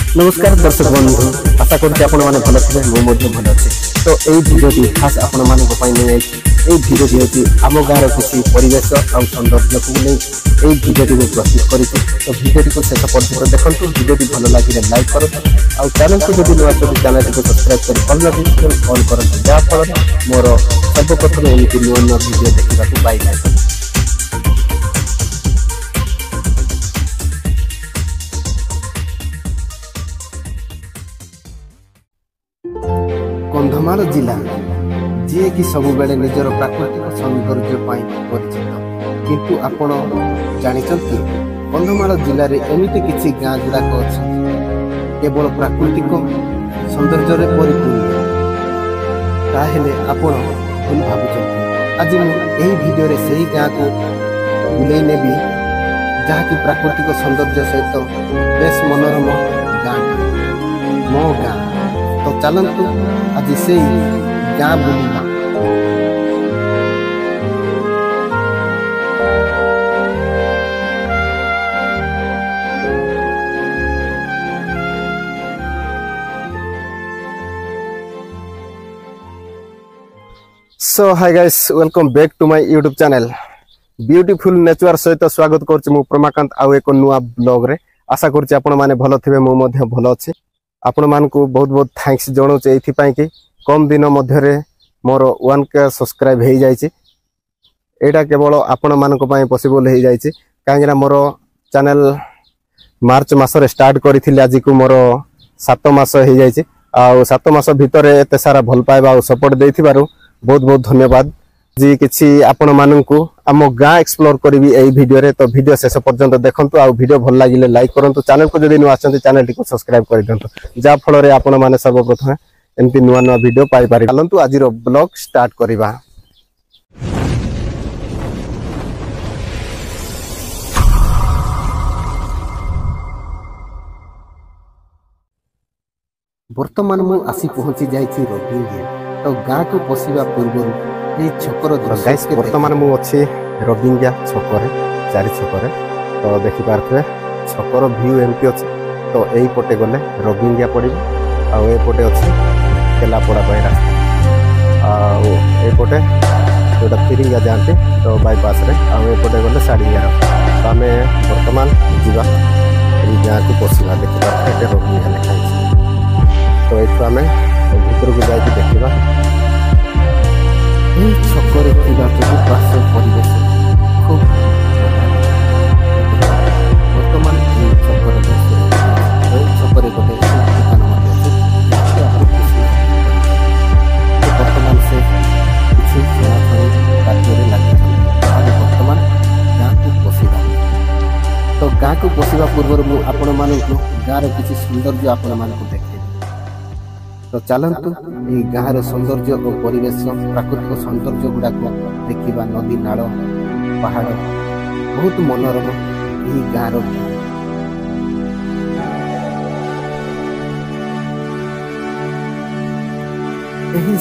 नमस्कार दर्शक बंधु आशा करते आपण मैंने भल थे मुझे भल अच्छे। तो यही भिडियोटी खास आपण भिडियोटी हूँ आम गाँव किसी परिवेश और सौंदर्य को नहीं यही भिडियोटी में प्रस्तुत करी। तो भिडियोटी को शेष पर्यटन देखो भिडियोटी भल लगे लाइक करो और चैनल को जब नुआ चैनल को सब्सक्राइब कर कल नोटिफिकेशन ऑन करते जहाँफल मोर सर्वप्रथम एमती नुआ नुआ भिडियो देखा पाइबे। कंधमाल जिला जी कि सब बेले निजर प्राकृतिक सौंदर्य परिचित किंतु आपण जानते कंधमाल जिले में एमती किसी गाँ गुड़ाक अच्छे केवल प्राकृतिक सौंदर्य परिपूर्ण ताहेले आपण भूल भावुं। आज मुझे भिडियो से ही गाँ को बुले नेबी जहाँकि प्राकृतिक सौंदर्य सहित बेस मनोरम गाँ मो गाँ। तो चलतु आज से गाँ बुलिबा। So hi guys welcome back to my YouTube channel beautiful nature सहित स्वागत करछि मु प्रमाकांत आउ एक नुआ ब्लॉग रे। आशा करछि आपण माने भलो थिबे मु मध्ये भलो अछि। आपण मान को बहुत बहुत थैंक्स जणाउछे एथि कि कम दिन मध्य मोर 1K सब्सक्राइब हो जाइए। एटा केवल आपण मान पॉसिबल हो जाइए कहीं मोर चैनल मार्च मासरे स्टार्ट करी आज को मोर 7 मास हो जाइए। आ 7 मास भितर एत सारा भल पाइबा और सपोर्ट देथिबारु बहुत बहुत धन्यवाद जी। किछि आपण माननकु आम गाँ एक्सप्लोर करी एई वीडियो रे। तो वीडियो शेष पर्यंत देखंतु आ वीडियो भल लागिले लाइक करंतु चैनल को जदि नुआ आछंती चैनल टी को सब्सक्राइब कर दियंतु जा फल रे आपण माने सर्वप्रथम एमती नुआ नुआ वीडियो पाई पारि। चलंतु आजिर ब्लॉग स्टार्ट करिबा। वर्तमान मु आसी पहुंची जाइछि रोबिंगिया। तो गाँ को पशिबा पूर्व छकर गाइस वर्तमान मु अच्छी रोबिंगिया छकर 4 छकर। तो देखि पारथे छकर व्यू एमती अच्छे। तो यही पटे गले रोबिंगिया पड़े आउ पटे अच्छे केलापड़ा पाई रास्ता आउटे जोटा फिरिंगा जाते तो बाईपास रे आउटे गले साड़िया। तो आम बर्तमान जीवा गाँ को पशिबा देखि पारथे रोबिंगिया लिखाई। तो ये आम भर को जाकि देखा छकरे चतुर्पार्श्व परिवेश खूब बर्तमान छकर छकरे गोटे दुकान बर्तमान से किसी कार्य लगे बर्तमान गाँ को पशिबा। तो गाँ को पशिबा पूर्व आपण मानक गाँव किसी सौंदर्य आपण मानक देखे। तो चलतु ये गाँव सौंदर्य और परिवेश प्राकृतिक सौंदर्य गुड़ाक देखा नदी नाल पहाड़ बहुत मनोरम यही गाँव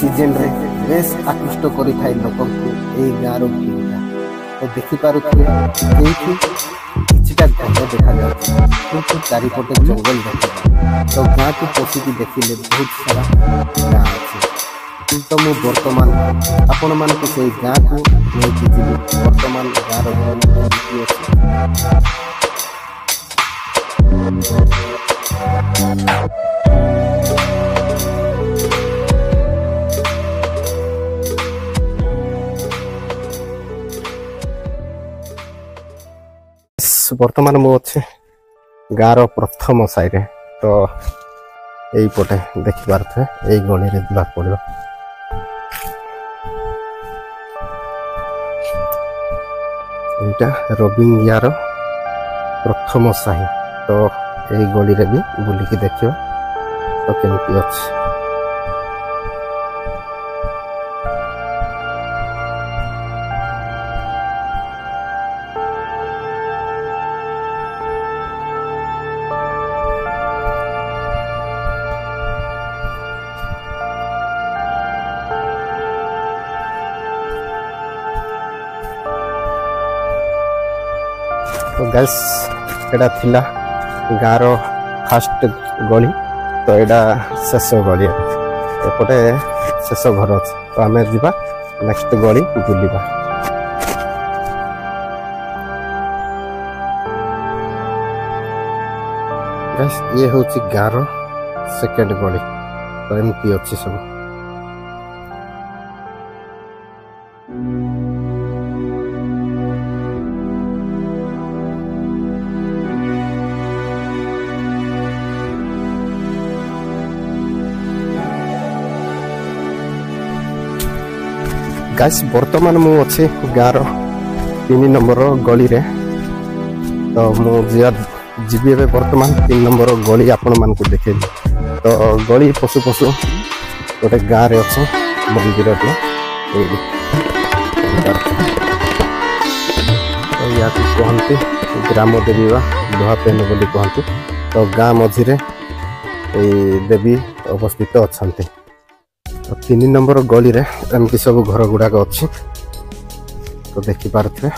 सीजन रे बेस आकृष्ट करि थाई लोक गाँव भीटा। तो देखिपे किछिटा घर देखा जाए चारिपटे जंगल देखा। तो गाँ को पशिकी देखिले बहुत सारा गाँ अच्छे। तो मु वर्तमान आपण मान को से गाँ को लेकिन जीवी वर्तमान गाँव वर्तमान मु अच्छे गाँव प्रथम साइड। तो यही पटे देखि पारथे यही गली रे दिबा पड़ो। एटा रोबिंगियार प्रथम साही। तो यही गली रे भी बुलिकी देखियो तो केमती अछि। तो गैस एटा थिला गाँव फास्ट गली तो यहाँ शेष गली एपटे शेष घर अच्छे तो आम जा नेक्स्ट गली बुलवा ये हूँ गाँव सेकेंड गली तो एमती अच्छी सब गाइस बर्तमान मु अच्छे गाँव 3 नंबर गली रे तो मुझे जीवी बर्तमान 3 नंबर गली आपण मान को देखे तो गली पशु पशु गोटे गाँव रे अच्छे मंदिर तो या कहते ग्राम देवी वा लोहापेन बोली कहते तो गाँ मझिरे देवी अवस्थित अच्छा 3 नंबर गली रे एमती सब घर गुड़ाक अच्छी तो देखी पारे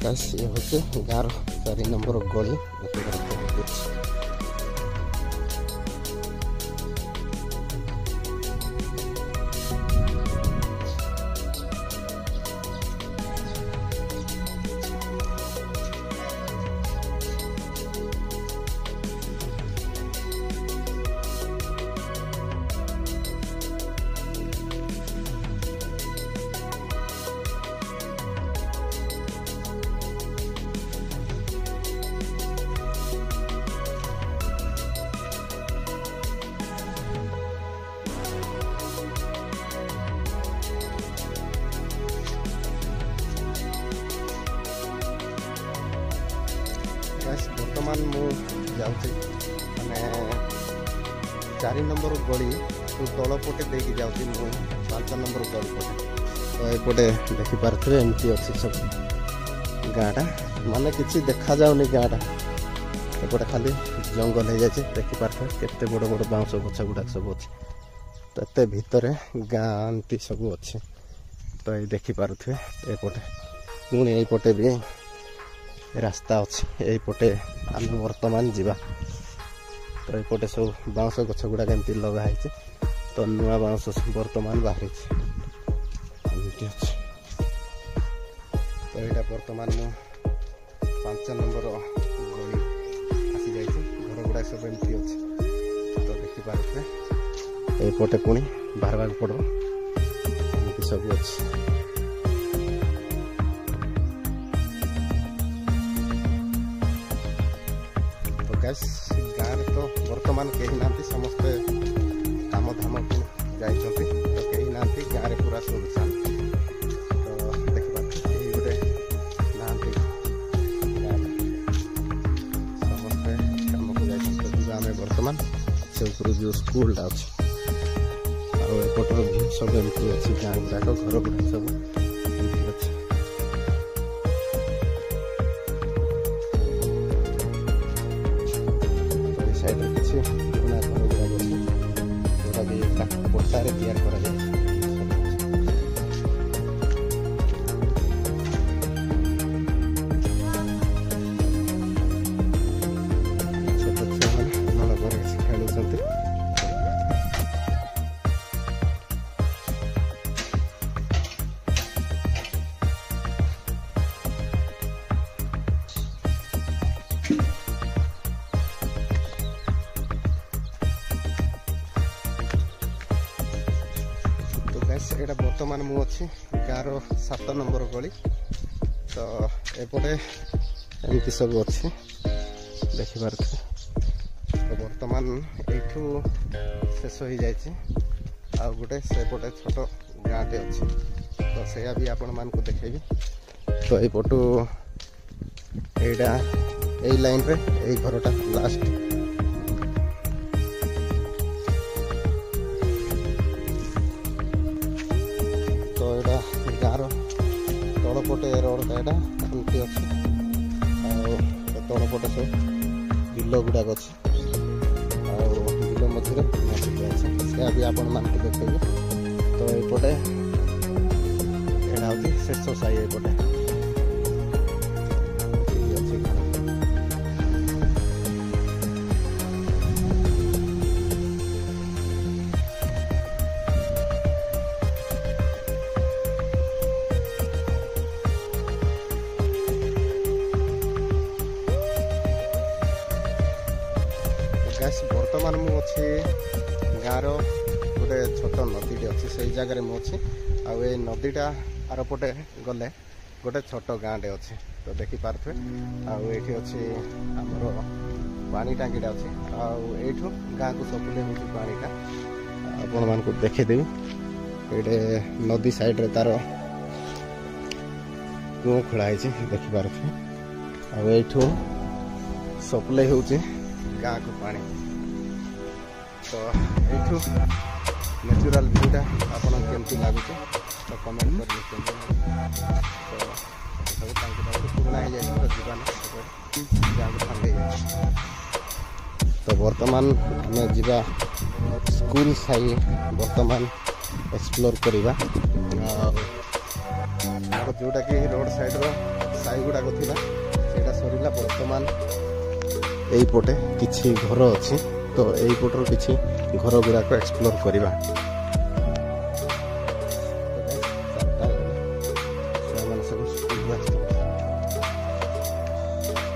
ये हूँ गाँव 4 नंबर गली बर्तमान मुझे मैंने 4 नंबर गली तल पटे देकी जाऊँगी 5 नंबर गली पटे तो एपटे देखिपे एमती अच्छी सब गाँटा माने किसी देखा जाऊनी गाँटा एपटे खाली जंगल हो जाए देखिपे केते बड़ बड़ बाउंस गछ गुड़ाक सब अच्छे तो एत भितर गाँटी सब अच्छे तो ये देखिपे एपटे पुणी यपटे भी रास्ता अच्छे यपटे आम बर्तमान जावा तो यपटे सब बाउंस गछ गुड़ाक एमती लगाई तो नुआ बाउंस बर्तमान बाहरी एमती अच्छे तो यहाँ बर्तमान मु 5 नंबर गली आसी जाइए घर गुड़ा सब एमती अच्छे तो देखिपे यपटे पुणी बाहर पड़ो एमती सब अच्छे गाँव तो बर्तमान कहीं ना समस्ते काम धाम को जाती तो कहीं ना गाँव पूरा सुनसान तो देखा गोटे ना समस्ते काम को जाए आम बर्तमान से जो स्कूलटा अच्छे आउटर भ्यू सब एमती अच्छी गाँ गुड़ाक घर गुड़ा सब एमती अच्छे पुराना घर गुड़ा जोटा कि पट्टार तैयार करा छोट छुआ मैंने खेलुंट एटा बर्तमान मु अच्छी गाँव 7 नंबर गली तो एपटे एमती सब अच्छी देखिपार तो बर्तमान यू शेष हो जाए गोटे सेपटे छोट गाँटे अच्छी तो से भी आपण मान को देखेबी तो यपटू यही लाइन रे यही घरटा लास्ट तो यहाँ गाँव तलपटे रोडटा यहाँ एमती अच्छी तलपटे सब बिल गुड़ाक अच्छी बिल मझे से भी आपण मान को देखेबी तो यपटे यहाँ हूँ शेष साई यपटे बर्तमान मु अच्छी गाँव गोटे छोट नदी अच्छी से जगह मुझे आउ नदीटा आरपटे गले गोटे छोट गाँटे अच्छे तो देखिपारे आठी अच्छी आमर पानी टांकीटा अच्छी आठू गाँ को सप्ले हो पानीटा आपण मान को देखेदेवी ये नदी साइड रे तार कूँ खोलाई देखिपारे आठू सप्ले हो गाँ को पानी तो यू नेचुरल व्यूटा आपन केमती लगुच तो कमेंट कर पुराना हो जाए जीवन तो बर्तमान आम जा स्कूल साई बर्तमान एक्सप्लोर करवा जोटा कि रोड साइड रो साई गुड़ाक थिला सेटा सरीला बर्तमान यही पटे किछि घर अच्छी तो यही पटर किछि घर गुड़ाक एक्सप्लोर करवा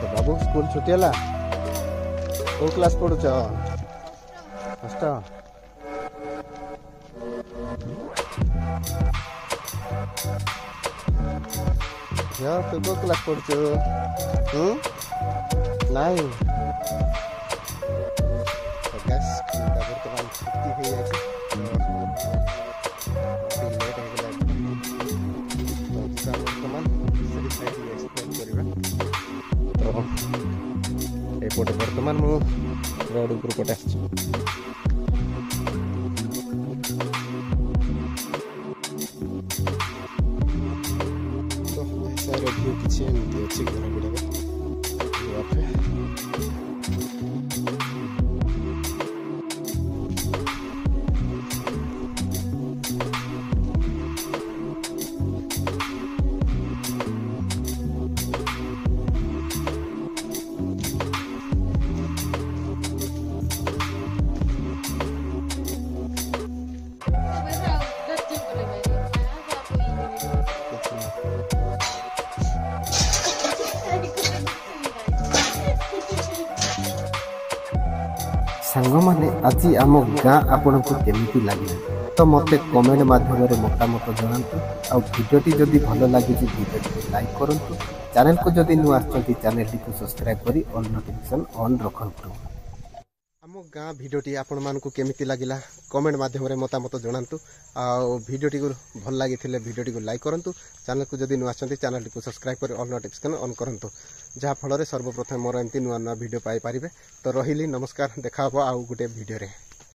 तो बाबू स्कूल छुट्टी है को क्लास पढ़ुच फर्स्ट तू को क्लास पढ़ुच नहीं बर्तमान छुट्टी हो जाए बर्तमान तो एपटे बर्तमान मु रोड ऊपर पटे व्यू किसी एमती अच्छी घर गुड़ाक सांग माने आज आम गाँ आपण को केमिति लगे तो मते कमेंट माध्यम मतामत जनातु आ भिडियोटी जदि भल लगे भिडियोटी लाइक करंतु चैनल को जदि नु आछंती चैनल को सब्सक्राइब करी ऑल नोटिफिकेशन ऑन रखंतु आम गाँ भिडियोटी आपण मान को केमिति लागिला कमेंट माध्यम मतामत जनातु आ भिडियोटी को भल लगी भिडियोटी को लाइक करंतु चैनल को जदि नु आछंती चैनल को सब्सक्राइब करी ऑल नोटिफिकेशन ऑन करंतु जहाँ फल सर्वप्रथम मोर एमती नुआ नुआ भिडियो पाई पारिबे तो रहिली नमस्कार देखा आउ गोटे भिडियो रे।